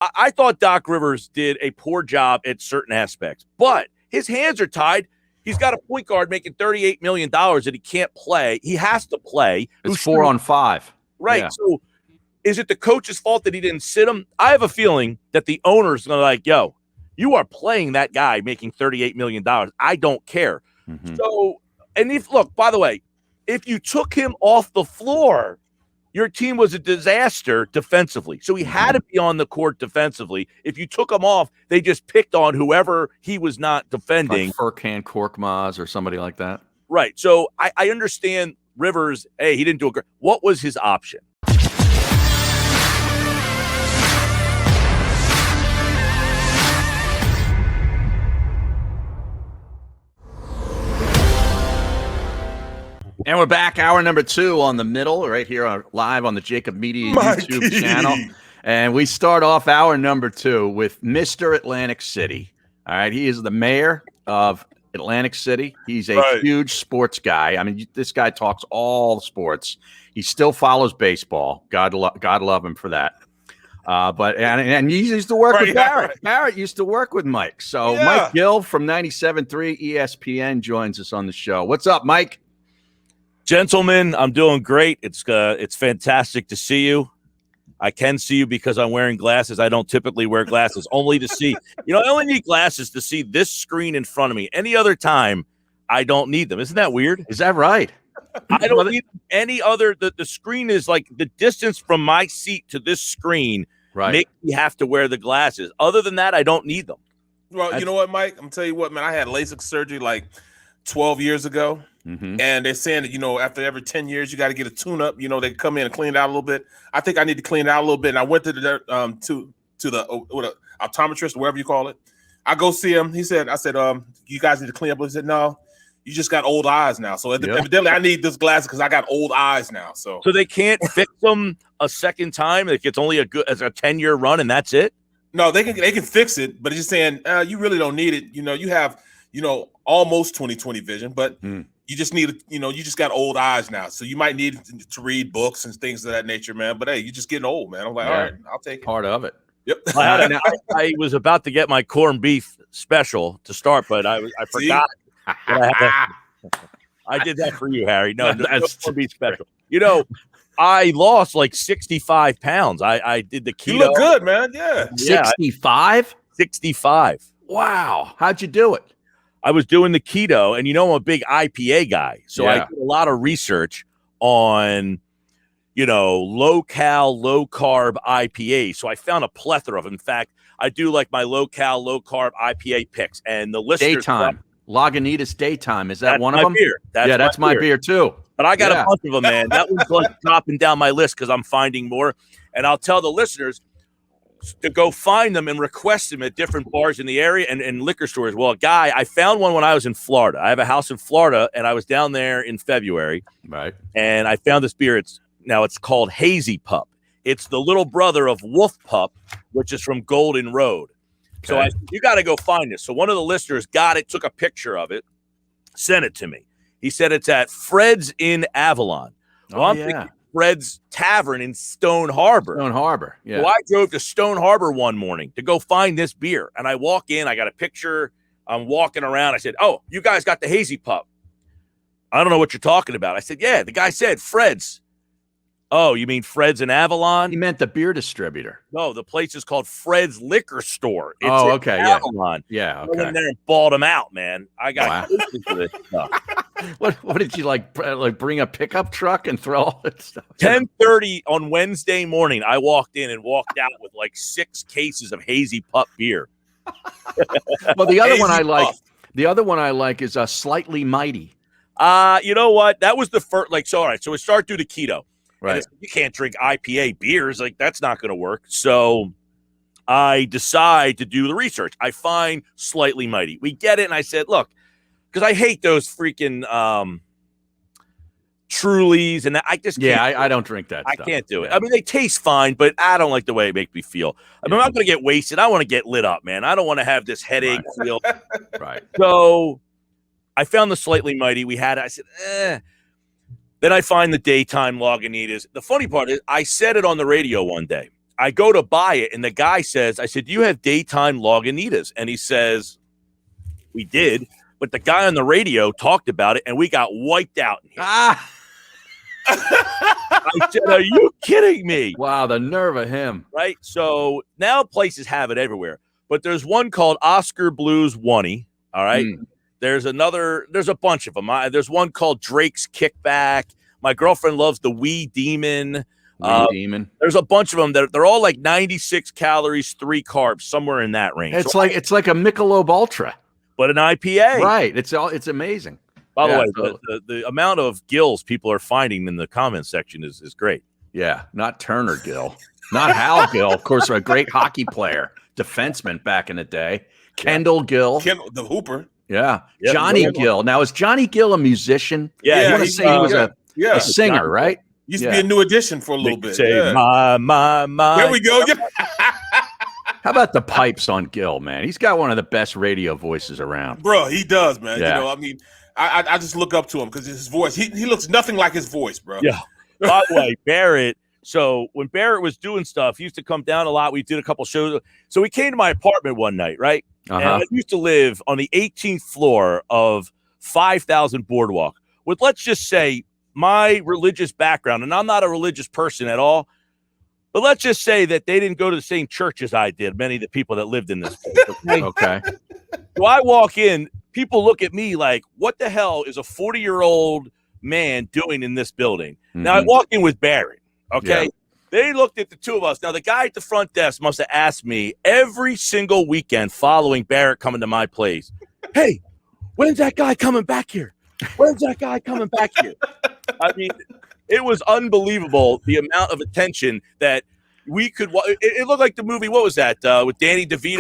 I thought Doc Rivers did a poor job at certain aspects, but his hands are tied. He's got a point guard making $38 million that he can't play. He has to play. It's 4-on-5. Right. Yeah. So is it the coach's fault that he didn't sit him? I have a feeling that the owner's going to like, yo, you are playing that guy making $38 million. I don't care. Mm-hmm. So, and look, by the way, if you took him off the floor, your team was a disaster defensively. So he had to be on the court defensively. If you took him off, they just picked on whoever he was not defending. Like Furkan Korkmaz or somebody like that. Right. So I understand Rivers, hey, he didn't do a great. What was his option? And we're back, hour number 2 on the middle, right here live on the JAKIB Media YouTube channel. And we start off hour number 2 with Mr. Atlantic City. All right, he is the mayor of Atlantic City. He's a huge sports guy. I mean, this guy talks all sports. He still follows baseball. God love him for that. And he used to work with Barrett. Barrett used to work with Mike. So Mike Gill from 97.3 ESPN joins us on the show. What's up, Mike? Gentlemen, I'm doing great. It's fantastic to see you. I can see you because I'm wearing glasses. I don't typically wear glasses, only to see. I only need glasses to see this screen in front of me. Any other time, I don't need them. Isn't that weird? Is that right? I don't need any other. The screen is like the distance from my seat to this screen makes me have to wear the glasses. Other than that, I don't need them. Well, you know what, Mike? I'm going to tell you what, man. I had LASIK surgery like 12 years ago. Mm-hmm. And they're saying that, after every 10 years, you got to get a tune-up. They come in and clean it out a little bit. I think I need to clean it out a little bit. And I went to the optometrist, whatever you call it. I go see him. I said, you guys need to clean up. He said, no, you just got old eyes now. So evidently I need this glasses because I got old eyes now. So they can't fix them a second time. It's only a 10-year run and that's it? No, they can fix it. But it's just saying, you really don't need it. You have, almost 20/20 vision, but you just need, you just got old eyes now. So you might need to read books and things of that nature, man. But hey, you're just getting old, man. I'm like, all right, I'll take it. Part of it. Yep. I was about to get my corned beef special to start, but I forgot. I did that for you, Harry. No, that's corned beef special. I lost like 65 pounds. I did the keto. You look good, man. Yeah. 65? 65. Wow. How'd you do it? I was doing the keto, and I'm a big IPA guy. So I did a lot of research on, low cal, low carb IPA. So I found a plethora of them. In fact, I do like my low cal, low carb IPA picks. And the listeners. Daytime. Lagunitas Daytime. Is that one of them? Beer. That's my beer too. But I got a bunch of them, man. That one's like dropping down my list because I'm finding more. And I'll tell the listeners to go find them and request them at different bars in the area and liquor stores. Well, I found one when I was in Florida. I have a house in Florida, and I was down there in February. Right. And I found this beer. It's called Hazy Pup. It's the little brother of Wolf Pup, which is from Golden Road. Okay. So you got to go find this. So one of the listeners got it, took a picture of it, sent it to me. He said it's at Fred's in Avalon. Well, I'm thinking Fred's Tavern in Stone Harbor. Yeah. So I drove to Stone Harbor one morning to go find this beer. And I walk in, I got a picture. I'm walking around. I said, oh, you guys got the Hazy Pup. I don't know what you're talking about. I said, yeah, the guy said Fred's. Oh, you mean Fred's in Avalon? He meant the beer distributor. No, the place is called Fred's Liquor Store. It's okay. Avalon. Yeah. I went in there and bought them out, man. I got for this stuff. What did you like bring a pickup truck and throw all that stuff? 10:30 on Wednesday morning, I walked in and walked out with like 6 cases of Hazy Pup beer. Well, the other one I like is a Slightly Mighty. You know what? That was the first. All right. So we start through the keto. Right. You can't drink IPA beers. That's not going to work. So I decide to do the research. I find Slightly Mighty. We get it. And I said, look, because I hate those freaking Trulies. And I just can't. I don't drink that stuff. I can't do it. I mean, they taste fine, but I don't like the way it makes me feel. I mean, I'm not going to get wasted. I want to get lit up, man. I don't want to have this headache feel. Right. So I found the Slightly Mighty. We had it. I said, Then I find the Daytime Lagunitas. The funny part is I said it on the radio one day. I go to buy it, and the guy says, I said, do you have daytime Lagunitas? And he says, we did, but the guy on the radio talked about it, and we got wiped out in here. I said, are you kidding me? Wow, the nerve of him. Right? So now places have it everywhere. But there's one called Oscar Blues Oney. All right. There's a bunch of them. There's one called Drake's Kickback. My girlfriend loves the Wee Demon. There's a bunch of them that they're all like 96 calories, 3 carbs, somewhere in that range. It's like a Michelob Ultra, but an IPA. Right. It's amazing. By the way, the amount of Gills people are finding in the comment section is great. Yeah, not Turner Gill, not Hal Gill, of course, a great hockey player, defenseman back in the day. Kendall Gill, the Hooper. Yeah, Johnny Gill. Now, is Johnny Gill a musician? Yeah, I want to say he was a singer, right? Used to be a New Edition for a little bit. Say, my. There we go. How about the pipes on Gill, man? He's got one of the best radio voices around. Bro, he does, man. Yeah. You know, I mean, I just look up to him because his voice, he looks nothing like his voice, bro. Yeah. By the way, Barrett, so when Barrett was doing stuff, he used to come down a lot. We did a couple shows. So he came to my apartment one night, right? And I used to live on the 18th floor of 5,000 Boardwalk with, let's just say, my religious background, and I'm not a religious person at all, but let's just say that they didn't go to the same church as I did, many of the people that lived in this place. Okay. So I walk in, people look at me like, what the hell is a 40-year-old man doing in this building? Now, I walk in with Barrett, okay? Yeah. They looked at the two of us. Now, the guy at the front desk must have asked me every single weekend following Barrett coming to my place, hey, when's that guy coming back here? When's that guy coming back here? I mean, it was unbelievable, the amount of attention that we could watch. It looked like the movie, what was that, with Danny DeVito?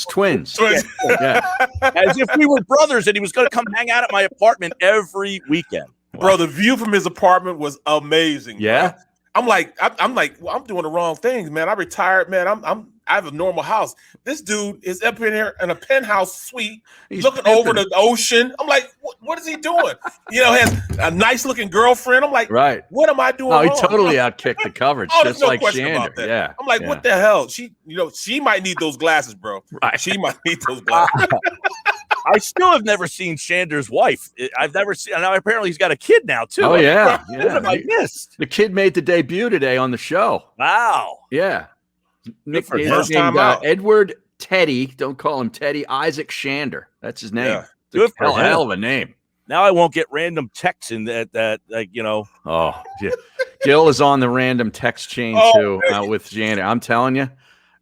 Twins. Yeah. As if we were brothers and he was going to come hang out at my apartment every weekend. Wow. Bro, the view from his apartment was amazing. Yeah. Bro. I'm like, well, I'm doing the wrong things, man. I retired, man. I have a normal house. This dude is up in here in a penthouse suite, looking over the ocean. I'm like, what is he doing? You know, has a nice looking girlfriend. I'm like, right. What am I doing? Oh, he totally outkicked the coverage, just like Shander. Yeah. I'm like, what the hell? She might need those glasses, bro. Right. She might need those glasses. I still have never seen Shander's wife. I've never seen. Now apparently he's got a kid now too. Oh yeah, What have I missed? The kid made the debut today on the show. Wow. Yeah. First time out. Edward Teddy. Don't call him Teddy. Isaac Shander. That's his name. Yeah. Good for hell of a name. Now I won't get random texts in that like, you know. Oh, yeah. Gil is on the random text chain too with Shander. I'm telling you.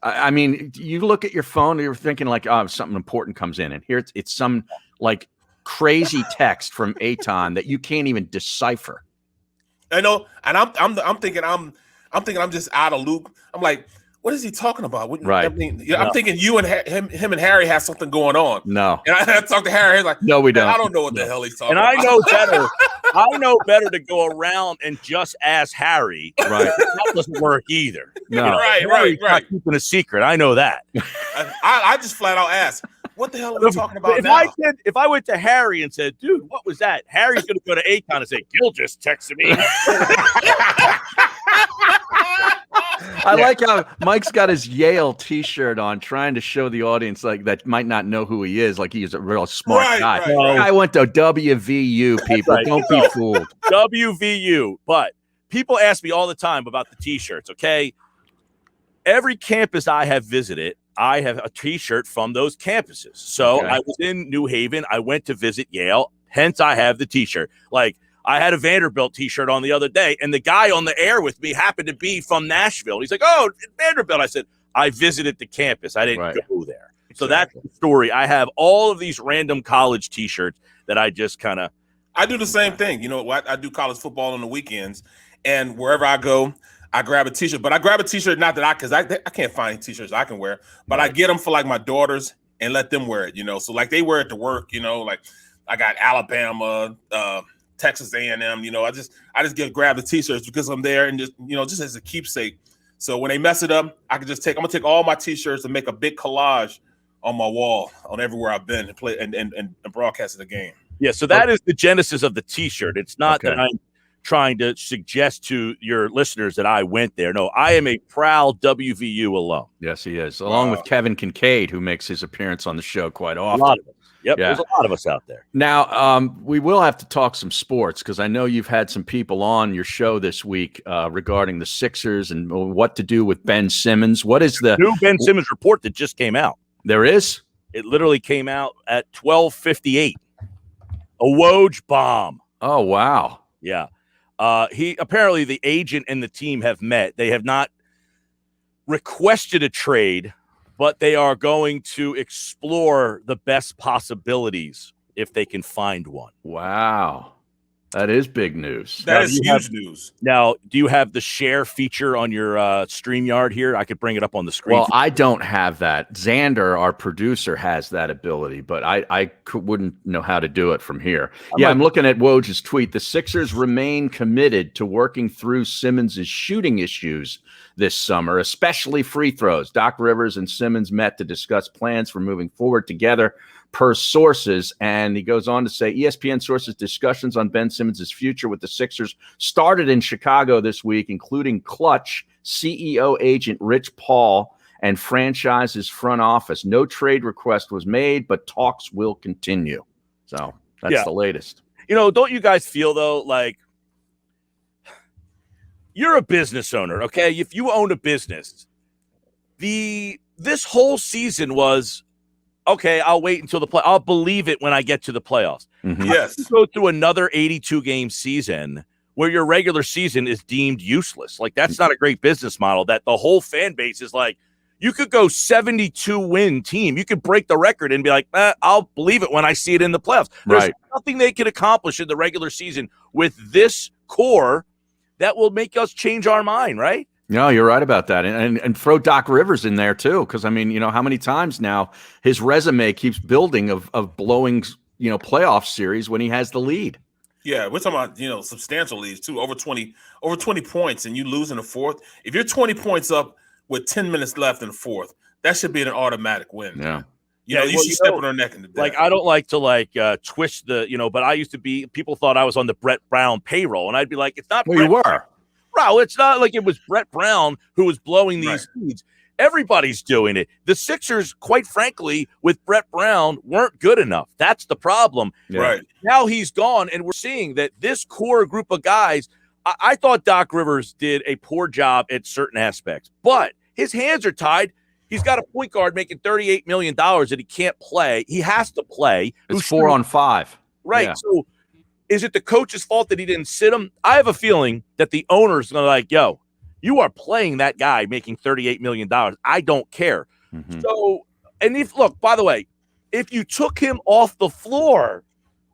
I mean, you look at your phone, you're thinking like, oh, something important comes in, and here it's some like crazy text from Aton that you can't even decipher. I know, and I'm thinking I'm just out of loop. I'm like, what is he talking about? Right. I mean, I'm thinking you and him and Harry have something going on. No. And I talked to Harry. He's like, no, we don't. I don't know what the hell he's talking about. And I know better. I know better to go around and just ask Harry. Right. That doesn't work either. No. Right. Not keeping a secret. I know that. I just flat out asked, what the hell are we talking about now? If I went to Harry and said, dude, what was that? Harry's going to go to Aton and say, Gill just texted me. I like how Mike's got his Yale T-shirt on, trying to show the audience like that might not know who he is, like he's a real smart guy. I went to WVU, people. Right. Don't be fooled. WVU. But people ask me all the time about the T-shirts, okay? Every campus I have visited, I have a T-shirt from those campuses. So I was in New Haven. I went to visit Yale. Hence, I have the T-shirt. Like, I had a Vanderbilt T-shirt on the other day, and the guy on the air with me happened to be from Nashville. He's like, oh, Vanderbilt. I said, I visited the campus. I didn't go there. Exactly. So that's the story. I have all of these random college T-shirts that I just kind of. I do the same thing. You know what? I do college football on the weekends, and wherever I go, I grab a T-shirt. But I grab a T-shirt not that because I can't find any T-shirts I can wear, but I get them for like my daughters and let them wear it. You know, so like they wear it to work. You know, like I got Alabama, Texas A&M, you know, I just grab the T-shirts because I'm there and just, you know, just as a keepsake. So when they mess it up, I'm gonna take all my T-shirts and make a big collage on my wall on everywhere I've been and play and broadcast the game. Yeah, so that is the genesis of the T-shirt. It's not that I'm trying to suggest to your listeners that I went there. No, I am a proud WVU alum. Yes, he is. Along with Kevin Kincaid, who makes his appearance on the show quite often. A lot of us. Yep, there's a lot of us out there. Now, we will have to talk some sports because I know you've had some people on your show this week regarding the Sixers and what to do with Ben Simmons. What is the new Ben Simmons report that just came out? There is? It literally came out at 12:58. A Woj bomb. Oh, wow. Yeah. He apparently the agent and the team have met. They have not requested a trade, but they are going to explore the best possibilities if they can find one. Wow. That is big news. That is huge news. Now, do you have the share feature on your StreamYard here? I could bring it up on the screen. Well, I don't have that. Xander, our producer, has that ability, but I wouldn't know how to do it from here. I'm looking at Woj's tweet. The Sixers remain committed to working through Simmons' shooting issues this summer, especially free throws. Doc Rivers and Simmons met to discuss plans for moving forward together, per sources. And he goes on to say ESPN sources discussions on Ben Simmons' future with the Sixers started in Chicago this week, including Clutch CEO agent Rich Paul and franchise's front office. No trade request was made, but talks will continue. So that's the latest. Don't you guys feel, though, like you're a business owner, okay? If you own a business, this whole season was, okay, I'll wait until I'll believe it when I get to the playoffs. Mm-hmm. Yes. You go through another 82-game season where your regular season is deemed useless. Like, that's not a great business model that the whole fan base is like, you could go 72-win team. You could break the record and be like, I'll believe it when I see it in the playoffs. There's nothing they can accomplish in the regular season with this core that will make us change our mind, right? No, you're right about that. And throw Doc Rivers in there too. Because I mean, how many times now his resume keeps building of blowing, playoff series when he has the lead. Yeah, we're talking about, substantial leads too, over 20 points, and you lose in the fourth. If you're 20 points up with 10 minutes left in the fourth, that should be an automatic win. Yeah. You should step on their neck in the like, I don't like to twist but I used to be, people thought I was on the Brett Brown payroll, and I'd be like, it's not Well, Brett you were. Brown. Bro, it's not like it was Brett Brown who was blowing these leads. Everybody's doing it. The Sixers, quite frankly, with Brett Brown, weren't good enough. That's the problem. Yeah. Right. Now he's gone, and we're seeing that this core group of guys, I thought Doc Rivers did a poor job at certain aspects, but his hands are tied. He's got a point guard making $38 million that he can't play. He has to play. It's 4 on 5. Right. Yeah. So is it the coach's fault that he didn't sit him? I have a feeling that the owner's going to like, yo, you are playing that guy making $38 million. I don't care. Mm-hmm. So, and by the way, if you took him off the floor,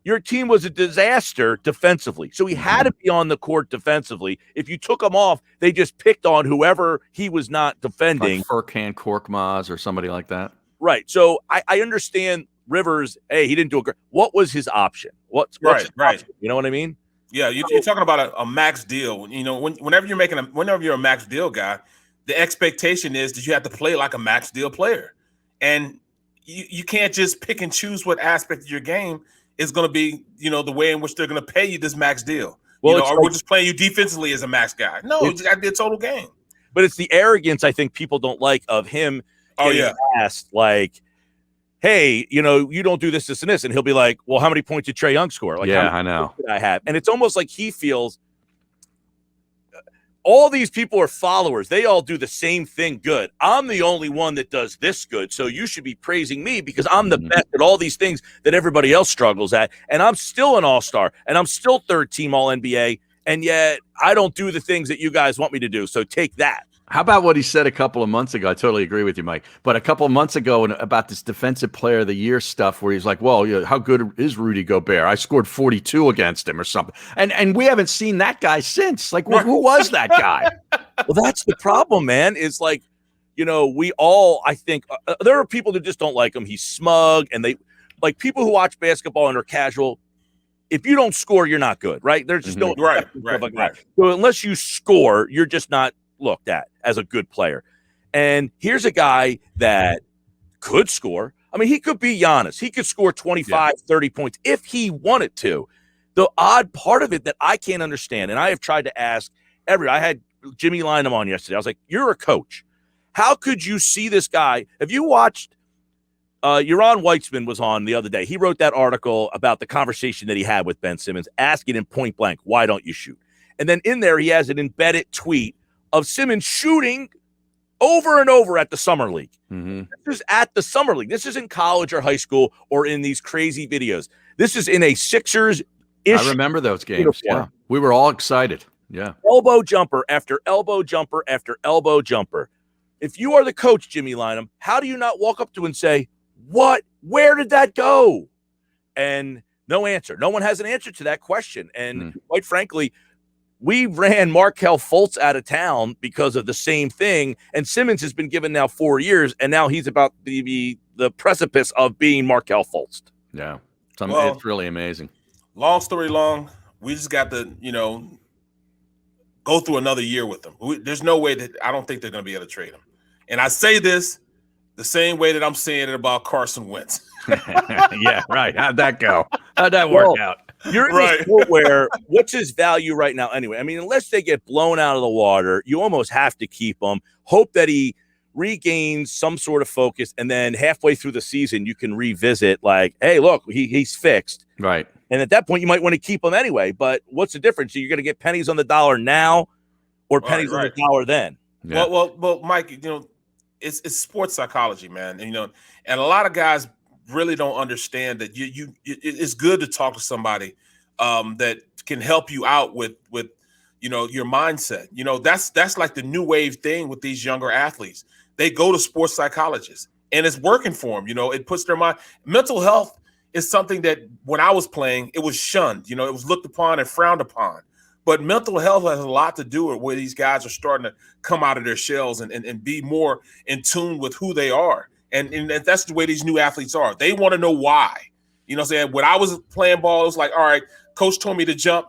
your team was a disaster defensively. So he had to be on the court defensively. If you took him off, they just picked on whoever he was not defending. Like Furkan Korkmaz or somebody like that. Right. So I understand Rivers, hey, he didn't do a great. What was his option? What's right. Option? You know what I mean? Yeah, you're talking about a max deal. Whenever you're a max deal guy, the expectation is that you have to play like a max deal player, and you can't just pick and choose what aspect of your game is going to be, the way in which they're going to pay you this max deal. Well, or we're just playing you defensively as a max guy. No, you got to be a total game. But it's the arrogance I think people don't like of him. Asked like, hey, you don't do this, and this. And he'll be like, well, how many points did Trae Young score? Like, yeah, I know. Did I have? And it's almost like he feels all these people are followers. They all do the same thing good. I'm the only one that does this good. So you should be praising me because I'm the best at all these things that everybody else struggles at. And I'm still an all-star, and I'm still third team All-NBA. And yet I don't do the things that you guys want me to do. So take that. How about what he said a couple of months ago? I totally agree with you, Mike. But a couple of months ago about this Defensive Player of the Year stuff where he's like, well, how good is Rudy Gobert? I scored 42 against him or something. And we haven't seen that guy since. Like, who was that guy? Well, that's the problem, man. It's like, we all, I think, there are people that just don't like him. He's smug. And they, like, people who watch basketball and are casual, if you don't score, you're not good, right? There's just no right. So unless you score, you're just not looked at as a good player. And here's a guy that could score. I mean, he could be Giannis. He could score 25, 30 points if he wanted to. the odd part of it that I can't understand, and I have tried to ask I had Jimmy Lynam on yesterday. I was like, you're a coach. How could you see this guy? Have you watched Yaron Weitzman was on the other day. He wrote that article about the conversation that he had with Ben Simmons, asking him point blank, why don't you shoot? And then in there, he has an embedded tweet of Simmons shooting over and over at the Summer League. Mm-hmm. This is at the Summer League. This is in college or high school or in these crazy videos. This is in a Sixers-ish. I remember those games. Yeah. We were all excited. Yeah. Elbow jumper after elbow jumper after elbow jumper. If you are the coach, Jimmy Lynam, how do you not walk up to and say, what? Where did that go? And no answer. No one has an answer to that question. And quite frankly, we ran Markelle Fultz out of town because of the same thing. And Simmons has been given now 4 years, and now he's about to be the precipice of being Markelle Fultz. Yeah. It's really amazing. Long story long, we just got to, go through another year with them. There's no way that I don't think they're going to be able to trade him. And I say this the same way that I'm saying it about Carson Wentz. Yeah, right. How'd that go? How'd that work out? You're in this point where what's his value right now anyway? I mean, unless they get blown out of the water, you almost have to keep him. Hope that he regains some sort of focus, and then halfway through the season, you can revisit like, hey, look, he's fixed. Right. And at that point, you might want to keep him anyway. But what's the difference? You're going to get pennies on the dollar now or pennies on the dollar then? Yeah. Well, Mike, it's sports psychology, man. And, and a lot of guys really don't understand that it's good to talk to somebody that can help you out with your mindset. That's like the new wave thing with these younger athletes. They go to sports psychologists and it's working for them. It puts their mind. Mental health is something that when I was playing, it was shunned. It was looked upon and frowned upon. But mental health has a lot to do with where these guys are starting to come out of their shells and be more in tune with who they are. And that's the way these new athletes are. They want to know why. What I'm saying? When I was playing ball, it was like, all right, coach told me to jump.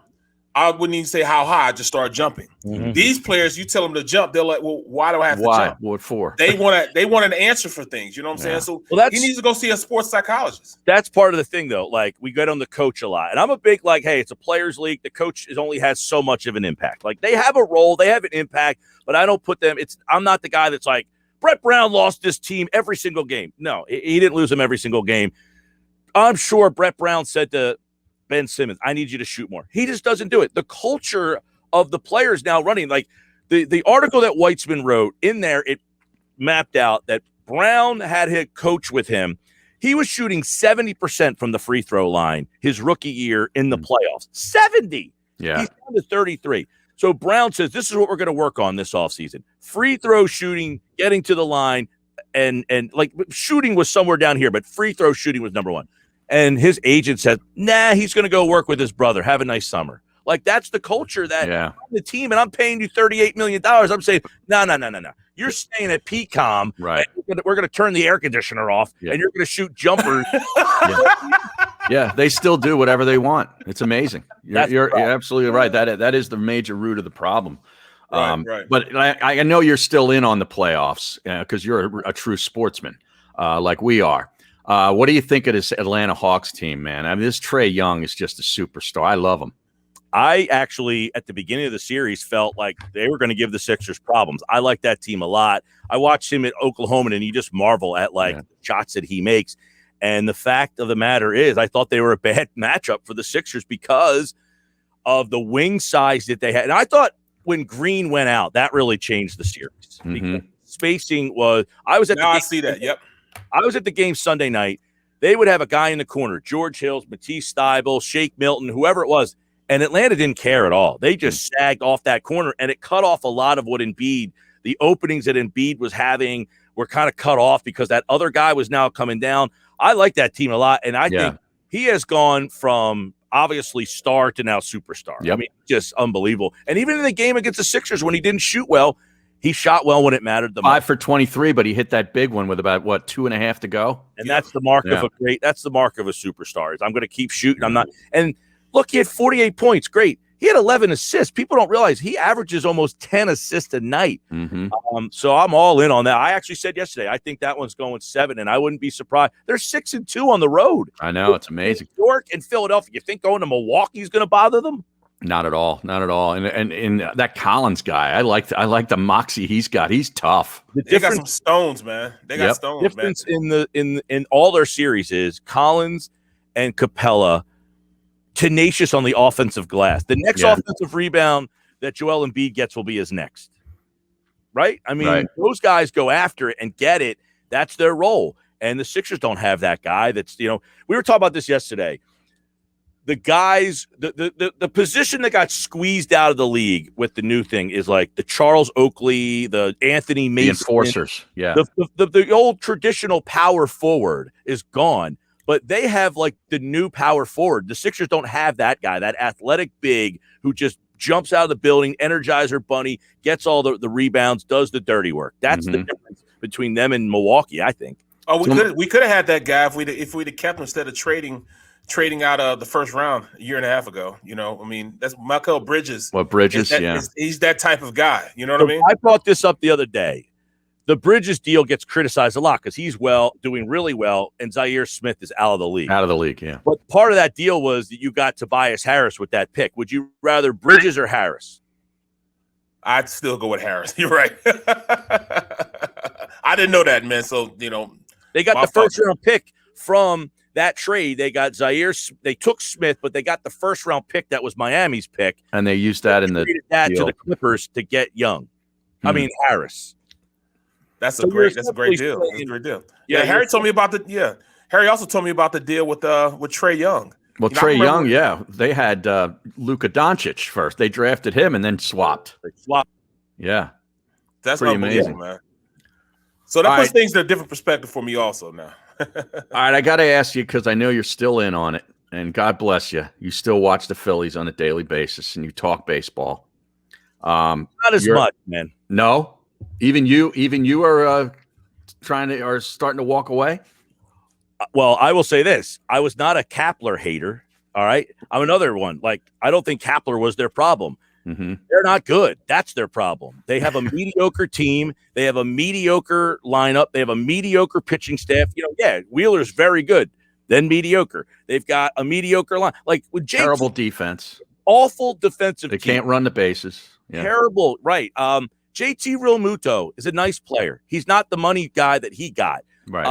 I wouldn't even say how high. I just started jumping. Mm-hmm. These players, you tell them to jump, they're like, well, why do I have to jump? What for? They want an answer for things. You know what I'm saying? So he needs to go see a sports psychologist. That's part of the thing, though. Like, we get on the coach a lot. And I'm a big, hey, it's a players' league. The coach only has so much of an impact. Like, they have a role. They have an impact. But I don't put them – I'm not the guy that's like, Brett Brown lost this team every single game. No, he didn't lose them every single game. I'm sure Brett Brown said to Ben Simmons, I need you to shoot more. He just doesn't do it. The culture of the players now running, like the article that Weitzman wrote in there, it mapped out that Brown had his coach with him. He was shooting 70% from the free throw line his rookie year in the playoffs. 70. Yeah. He's down to 33. So Brown says, this is what we're going to work on this offseason. Free throw shooting, getting to the line, and shooting was somewhere down here, but free throw shooting was number one. And his agent said, nah, he's going to go work with his brother. Have a nice summer. Like, that's the culture that I'm the team, and I'm paying you $38 million. I'm saying, no. You're staying at PCOM. Right. We're going to turn the air conditioner off, and you're going to shoot jumpers. Yeah, they still do whatever they want. It's amazing. You're absolutely right. That is the major root of the problem. Right. But I know you're still in on the playoffs because you're a true sportsman like we are. What do you think of this Atlanta Hawks team, man? I mean, this Trae Young is just a superstar. I love him. I actually, at the beginning of the series, felt like they were going to give the Sixers problems. I like that team a lot. I watched him at Oklahoma, and you just marvel at the shots that he makes. And the fact of the matter is, I thought they were a bad matchup for the Sixers because of the wing size that they had. And I thought when Green went out, that really changed the series. Mm-hmm. Spacing was – I was at I see that, yep. I was at the game Sunday night. They would have a guy in the corner, George Hills, Matisse Thybulle, Shake Milton, whoever it was, and Atlanta didn't care at all. They just sagged off that corner, and it cut off a lot of what Embiid, the openings that Embiid was having were kind of cut off because that other guy was now coming down. I like that team a lot, and I think he has gone from obviously star to now superstar. Yep. I mean, just unbelievable. And even in the game against the Sixers when he didn't shoot well, he shot well when it mattered the most. 5 for 23, but he hit that big one with about 2.5 to go. And that's the mark of that's the mark of a superstar. Is I'm going to keep shooting. I'm not. And look, he had 48 points. Great. He had 11 assists. People don't realize he averages almost 10 assists a night. So I'm all in on that. I actually said yesterday, I think that one's going 7, and I wouldn't be surprised. They're 6-2 on the road. I know, it's amazing. New York and Philadelphia. You think going to Milwaukee is going to bother them? Not at all. Not at all. And that Collins guy, I like the moxie he's got. He's tough. They got some stones, man. They got stones, man. The difference in all their series is Collins and Capella tenacious on the offensive glass. The next offensive rebound that Joel Embiid gets will be his next. Right? I mean, those guys go after it and get it. That's their role. And the Sixers don't have that guy that's, we were talking about this yesterday. The guys, the position that got squeezed out of the league with the new thing is like the Charles Oakley, the Anthony Mason. The enforcers, yeah. The old traditional power forward is gone, but they have like the new power forward. The Sixers don't have that guy, that athletic big who just jumps out of the building, Energizer Bunny, gets all the rebounds, does the dirty work. That's the difference between them and Milwaukee, I think. Oh, we could have had that guy if we'd have kept him instead of trading out of the first round a year and a half ago. I mean, that's Michael Bridges. Well, Bridges, he's that type of guy. You know what I mean? I brought this up the other day. The Bridges deal gets criticized a lot because he's doing really well, and Zaire Smith is out of the league. Out of the league, yeah. But part of that deal was that you got Tobias Harris with that pick. Would you rather Bridges or Harris? I'd still go with Harris. You're right. I didn't know that, man. So, they got the first round pick from that trade. They got Zaire. They took Smith, but they got the first round pick that was Miami's pick, and they used that in the deal to the Clippers to get Young. I mean Harris. That's a great deal. That's a great deal. Yeah, Harry told me about Harry also told me about the deal with Trae Young. Well, Trae Young, they had Luka Doncic first. They drafted him and then swapped. Yeah, that's pretty amazing, man. So that puts things in a different perspective for me also now. All right, I got to ask you because I know you're still in on it, and God bless you. You still watch the Phillies on a daily basis, and you talk baseball. Not as much, man. No, even you are starting to walk away. Well, I will say this: I was not a Kapler hater. All right, I'm another one. Like I don't think Kapler was their problem. They're not good. That's their problem. They have a mediocre team. They have a mediocre lineup. They have a mediocre pitching staff. Wheeler's very good, then mediocre. They've got a mediocre line. Like with JT, terrible defense, awful defensive. They can't run the bases. Yeah. Terrible, right? JT Realmuto is a nice player. He's not the money guy that he got. Right.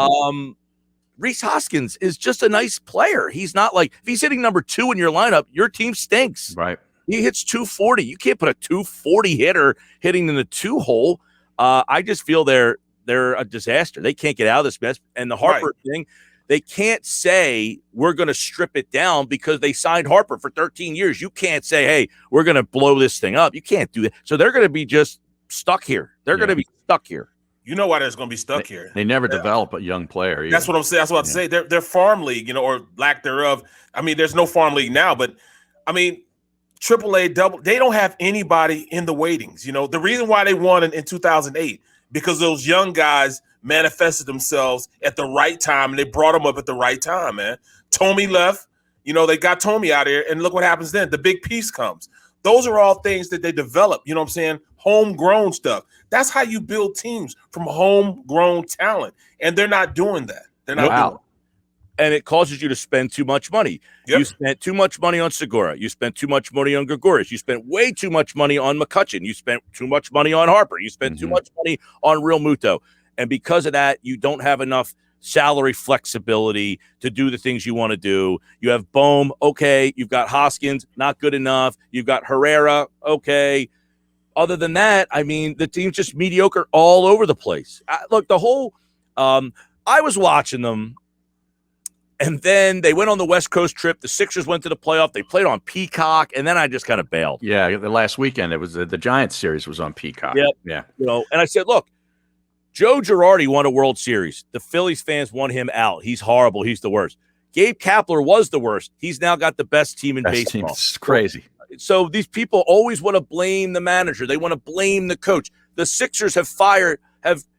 Rhys Hoskins is just a nice player. He's not like if he's hitting number 2 in your lineup, your team stinks. Right. He hits 240. You can't put a 240 hitter hitting in the 2 hole. I just feel they're a disaster. They can't get out of this mess. And the Harper thing, they can't say we're going to strip it down because they signed Harper for 13 years. You can't say, hey, we're going to blow this thing up. You can't do that. So they're going to be just stuck here. They're going to be stuck here. You know why they're going to be stuck here. They never develop a young player. Either. That's what I'm saying. That's what I say. They're farm league, or lack thereof. I mean, there's no farm league now, but I mean, AAA, they don't have anybody in the waitings. The reason why they won in 2008 because those young guys manifested themselves at the right time and they brought them up at the right time, man. Tommy left, they got Tommy out here, and look what happens then. The big piece comes. Those are all things that they develop, you know what I'm saying? Homegrown stuff. That's how you build teams, from homegrown talent. And they're not doing that. They're not doing it. And it causes you to spend too much money. Yep. You spent too much money on Segura. You spent too much money on Gregorius. You spent way too much money on McCutchen. You spent too much money on Harper. You spent too much money on Real Muto. And because of that, you don't have enough salary flexibility to do the things you want to do. You have Bohm, okay. You've got Hoskins, not good enough. You've got Herrera, okay. Other than that, I mean, the team's just mediocre all over the place. Look, the whole I was watching them. And then they went on the West Coast trip. The Sixers went to the playoff. They played on Peacock, and then I just kind of bailed. Yeah, the last weekend, it was the Giants series was on Peacock. Yep. Yeah. And I said, look, Joe Girardi won a World Series. The Phillies fans want him out. He's horrible. He's the worst. Gabe Kapler was the worst. He's now got the best team in baseball. It's crazy. So these people always want to blame the manager. They want to blame the coach. The Sixers have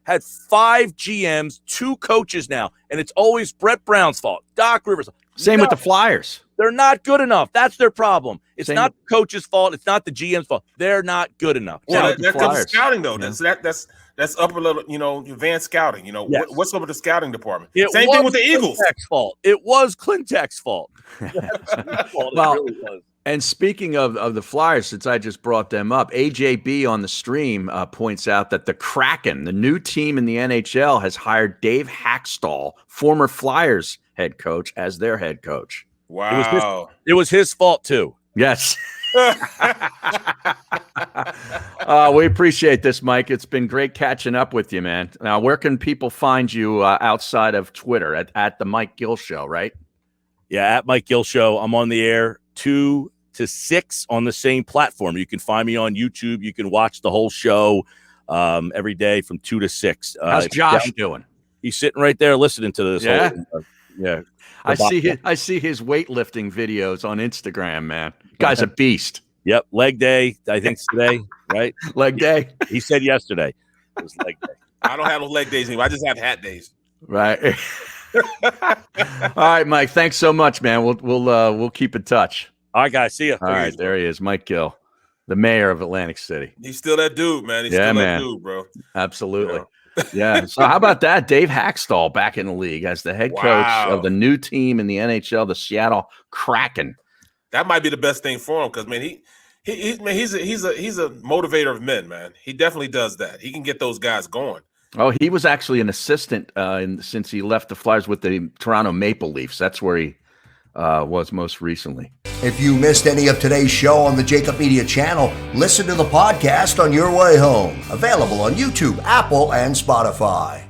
had 5 GMs, 2 coaches now, and it's always Brett Brown's fault. Doc Rivers. Same with the Flyers. They're not good enough. That's their problem. It's Same not the coach's fault. It's not the GM's fault. They're not good enough. Well, the that's Flyers. scouting though. Yeah. That's upper level, advanced scouting. Yes. What's up with the scouting department? It Same was thing with the Eagles. Clintek's fault. It was Clintek's fault. Well, it really was. And speaking of the Flyers, since I just brought them up, AJB on the stream points out that the Kraken, the new team in the NHL, has hired Dave Hackstall, former Flyers head coach, as their head coach. Wow. It was his fault too. Yes. We appreciate this, Mike. It's been great catching up with you, man. Now, where can people find you outside of Twitter at the Mike Gill Show, right? Yeah, at Mike Gill Show. I'm on the air 2 to 6 on the same platform. You can find me on YouTube. You can watch the whole show every day from 2 to 6. How's Josh doing? He's sitting right there listening to this. Yeah. Yeah. I see his weightlifting videos on Instagram, man. Guy's a beast. Yep. Leg day. I think it's today, right? Leg day. He said yesterday. It was leg day. I don't have those leg days anymore. I just have hat days. Right. All right, Mike. Thanks so much, man. We'll keep in touch. All right, guys. See you. All right, there he is, Mike Gill, the mayor of Atlantic City. He's still that dude, man. He's still that dude, bro. Absolutely. Yeah. So how about that? Dave Hackstall back in the league as the head coach of the new team in the NHL, the Seattle Kraken. That might be the best thing for him because, man, he's a motivator of men, man. He definitely does that. He can get those guys going. Oh, he was actually an assistant since he left the Flyers with the Toronto Maple Leafs. That's where he was most recently. If you missed any of today's show on the JAKIB Media channel, listen to the podcast on your way home. Available on YouTube, Apple, and Spotify.